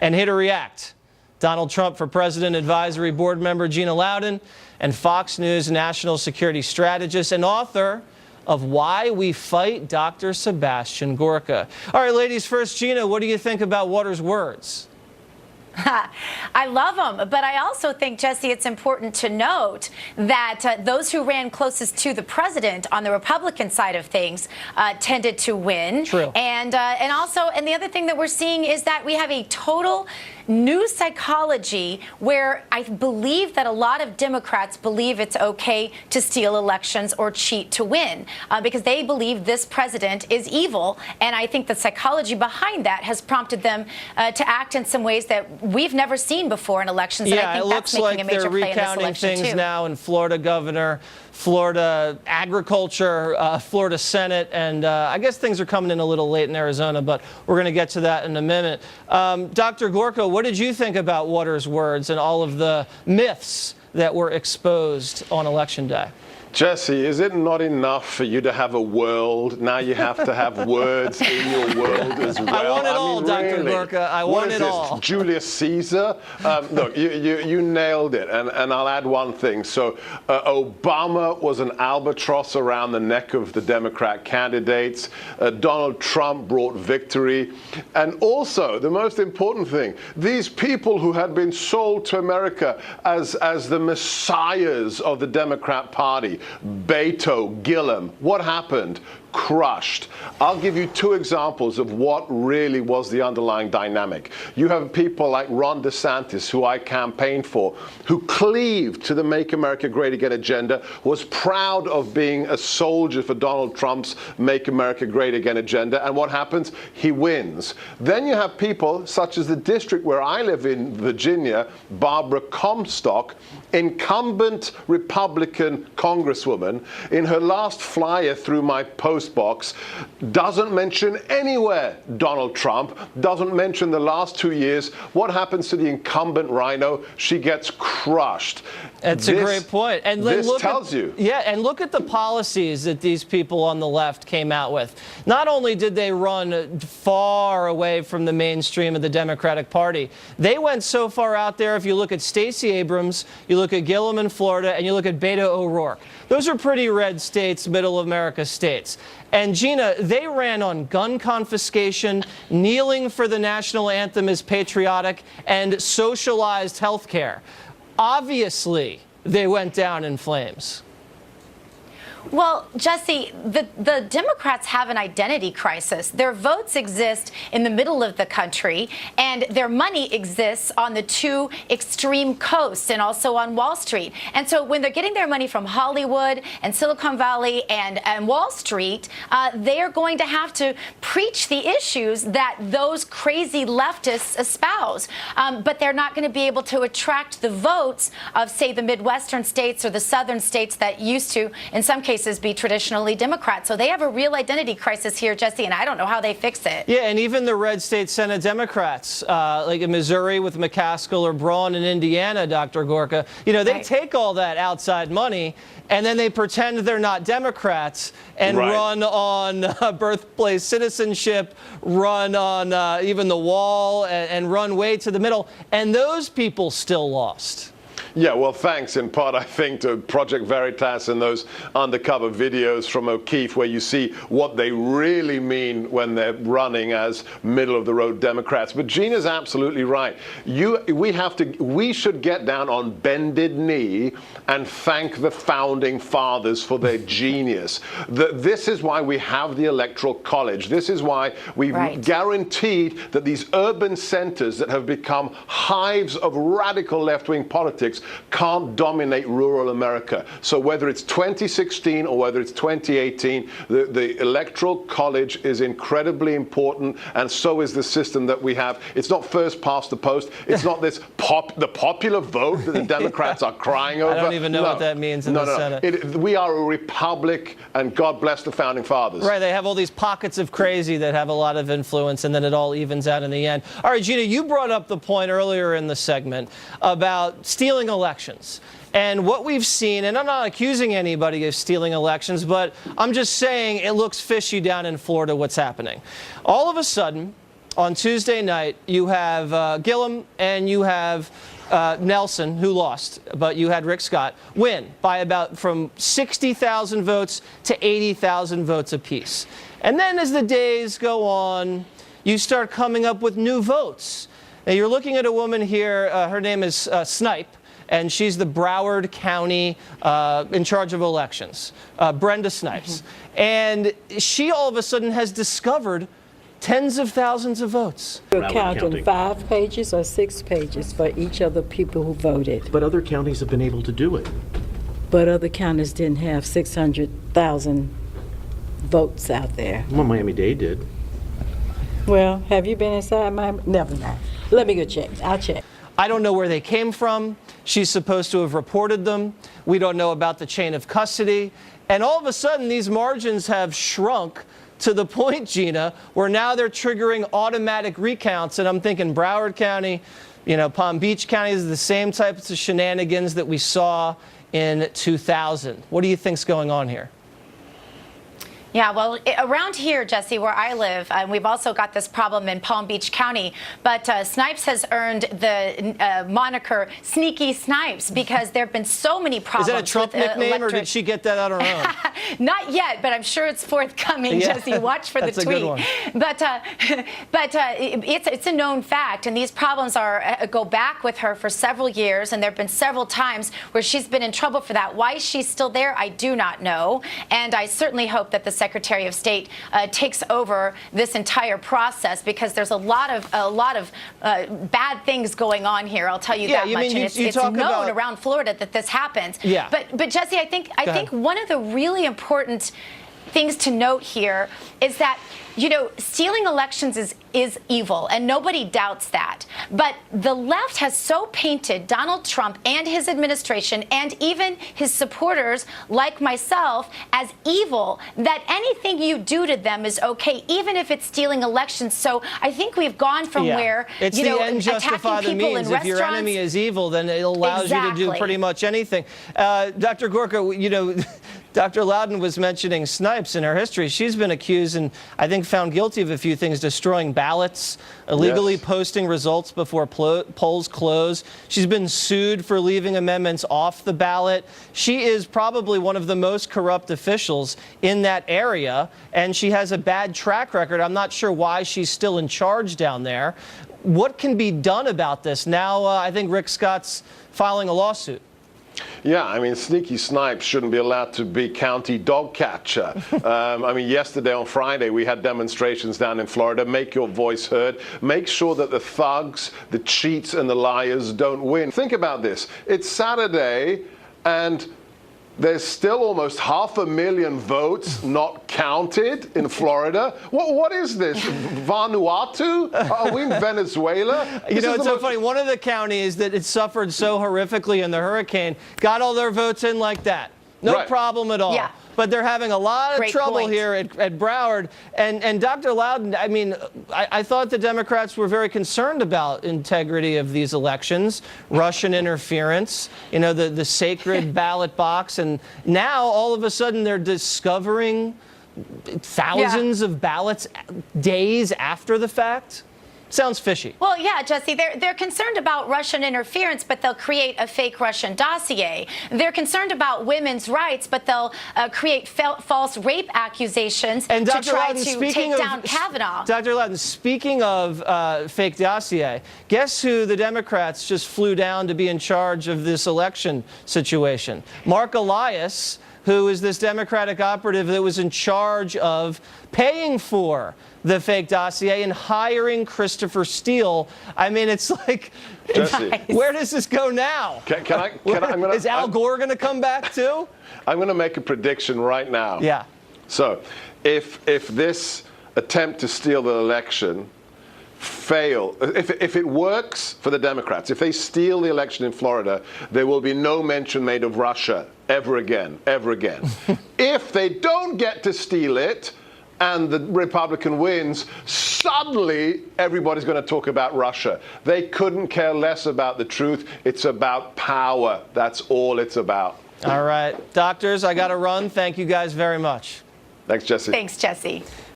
And here to react, Donald Trump for President Advisory Board member Gina Dr and Fox News national security strategist and author of Why We Fight, Dr. Sebastian Gorka. All right, ladies first. Gina, what do you think about Waters' words? I love them, but I also think, Jesse, it's important to note that those who ran closest to the president on the Republican side of things tended to win. True. And the other thing that we're seeing is that we have a total new psychology where I believe that a lot of Democrats believe it's okay to steal elections or cheat to win because they believe this president is evil. And I think the psychology behind that has prompted them to act in some ways that we've never seen before in elections. Yeah, and I think that's making a major play in this election, too. It looks like they're recounting things too. now in Florida governor, Florida agriculture, Florida Senate, and I guess things are coming in a little late in Arizona, but we're going to get to that in a minute. Dr. Gorka, what did you think about Waters' words and all of the myths that were exposed on Election Day? Jesse, is it not enough for you to have a world? Now you have to have words in your world as well. I want it all, Dr. Really, Gorka. I want it all. What is this, Julius Caesar? Look, you nailed it, and I'll add one thing. So Obama was an albatross around the neck of the Democrat candidates. Donald Trump brought victory. And also, the most important thing, these people who had been sold to America as the messiahs of the Democrat Party, Beto, Gillum, what happened? Crushed. I'll give you two examples of what really was the underlying dynamic. You have people like Ron DeSantis, who I campaigned for, who cleaved to the Make America Great Again agenda, was proud of being a soldier for Donald Trump's Make America Great Again agenda, and what happens? He wins. Then you have people such as the district where I live in Virginia, Barbara Comstock, incumbent Republican congresswoman, in her last flyer through my post box, doesn't mention anywhere Donald Trump, doesn't mention the last 2 years. What happens to the incumbent rhino? She gets crushed. That's a great point. And this tells you. Yeah, and look at the policies that these people on the left came out with. Not only did they run far away from the mainstream of the Democratic Party, they went so far out there. If you look at Stacey Abrams, you look at Gillum in Florida, and you look at Beto O'Rourke. Those are pretty red states, middle America states. And Gina, they ran on gun confiscation, kneeling for the national anthem is patriotic, and socialized health care. Obviously, they went down in flames. Well, Jesse, the Democrats have an identity crisis. Their votes exist in the middle of the country, and their money exists on the two extreme coasts and also on Wall Street. And so when they're getting their money from Hollywood and Silicon Valley and Wall Street, they are going to have to preach the issues that those crazy leftists espouse. But they're not going to be able to attract the votes of, say, the Midwestern states or the Southern states that used to, in some cases, be traditionally Democrat. So they have a real identity crisis here, Jesse, and I don't know how they fix it. Yeah, and even the red state Senate Democrats, like in Missouri with McCaskill or Braun in Indiana, Dr. Gorka, you know, they take all that outside money and then they pretend they're not Democrats and run on birthplace citizenship, run on even the wall, and run way to the middle. And those people still lost. Yeah, well, thanks in part, I think, to Project Veritas and those undercover videos from O'Keefe where you see what they really mean when they're running as middle-of-the-road Democrats. But Gina's absolutely right. We should get down on bended knee and thank the founding fathers for their genius. This is why we have the Electoral College. This is why we've guaranteed that these urban centers that have become hives of radical left-wing politics can't dominate rural America. So whether it's 2016 or whether it's 2018, the Electoral College is incredibly important, and so is the system that we have. It's not first past the post. It's not this the popular vote that the Democrats are crying over. I don't even know what that means in the Senate. We are a republic, and God bless the founding fathers. Right, they have all these pockets of crazy that have a lot of influence, and then it all evens out in the end. All right, Gina, you brought up the point earlier in the segment about stealing elections. And what we've seen, and I'm not accusing anybody of stealing elections, but I'm just saying it looks fishy down in Florida what's happening. All of a sudden, on Tuesday night, you have Gillum and you have Nelson, who lost, but you had Rick Scott win by about from 60,000 votes to 80,000 votes apiece. And then as the days go on, you start coming up with new votes. Now you're looking at a woman here, her name is Snipe, and she's the Broward County in charge of elections, Brenda Snipes. And she all of a sudden has discovered tens of thousands of votes. You're counting 5 pages or 6 pages for each of the people who voted. But other counties have been able to do it. But other counties didn't have 600,000 votes out there. Well, Miami-Dade did. Well, have you been inside Miami? Never mind. Let me go check. I'll check. I don't know where they came from. She's supposed to have reported them. We don't know about the chain of custody. And all of a sudden, these margins have shrunk to the point, Gina, where now they're triggering automatic recounts. And I'm thinking Broward County, Palm Beach County is the same types of shenanigans that we saw in 2000. What do you think's going on here? Yeah, well, around here, Jesse, where I live, we've also got this problem in Palm Beach County. But Snipes has earned the moniker Sneaky Snipes because there have been so many problems. Is that a Trump nickname, or did she get that on her own? Not yet, but I'm sure it's forthcoming, Yeah. Jesse. Watch for the That's a tweet. good one. But it's a known fact, and these problems go back with her for several years, and there have been several times where she's been in trouble for that. Why she's still there, I do not know, and I certainly hope that the Secretary of State takes over this entire process because there's a lot of bad things going on here. I'll tell you that much. And it's known around Florida that this happens. Yeah. But Jesse, I think one of the really important things to note here is that stealing elections is evil, and nobody doubts that. But the left has so painted Donald Trump and his administration and even his supporters, like myself, as evil that anything you do to them is okay, even if it's stealing elections. So I think we've gone from where, it's the end justify the means. If your enemy is evil, then it allows you to do pretty much anything. Dr. Gorka, Dr. Loudon was mentioning Snipes in her history. She's been accused and I think found guilty of a few things: destroying ballots, illegally posting results before polls close. She's been sued for leaving amendments off the ballot. She is probably one of the most corrupt officials in that area, and she has a bad track record. I'm not sure why she's still in charge down there. What can be done about this? Now, I think Rick Scott's filing a lawsuit. Yeah, I mean, Sneaky Snipes shouldn't be allowed to be county dog catcher. I mean, yesterday on Friday, we had demonstrations down in Florida. Make your voice heard. Make sure that the thugs, the cheats, and the liars don't win. Think about this. It's Saturday, and there's still almost 500,000 votes not counted in Florida. What is this, Vanuatu? Are we in Venezuela? It's so funny. One of the counties that it suffered so horrifically in the hurricane got all their votes in like that. No problem at all. Yeah. But they're having a lot of trouble point. here at Broward. And Dr. Loudon, I mean, I thought the Democrats were very concerned about integrity of these elections, Russian interference, the sacred ballot box. And now, all of a sudden, they're discovering thousands of ballots days after the fact. Sounds fishy. Well, yeah, Jesse, they're concerned about Russian interference, but they'll create a fake Russian dossier. They're concerned about women's rights, but they'll create false rape accusations to try to take down Kavanaugh. Dr. Loudon, speaking of fake dossier, guess who the Democrats just flew down to be in charge of this election situation? Mark Elias, who is this Democratic operative that was in charge of paying for the fake dossier and hiring Christopher Steele. I mean, it's like, Jesse, where does this go now? Is Al Gore going to come back too? I'm going to make a prediction right now. Yeah. So, if this attempt to steal the election if it works for the Democrats, if they steal the election in Florida, there will be no mention made of Russia ever again. If they don't get to steal it, and the Republican wins, suddenly everybody's going to talk about Russia. They couldn't care less about the truth. It's about power. That's all it's about. All right. Doctors, I got to run. Thank you guys very much. Thanks, Jesse. Thanks, Jesse.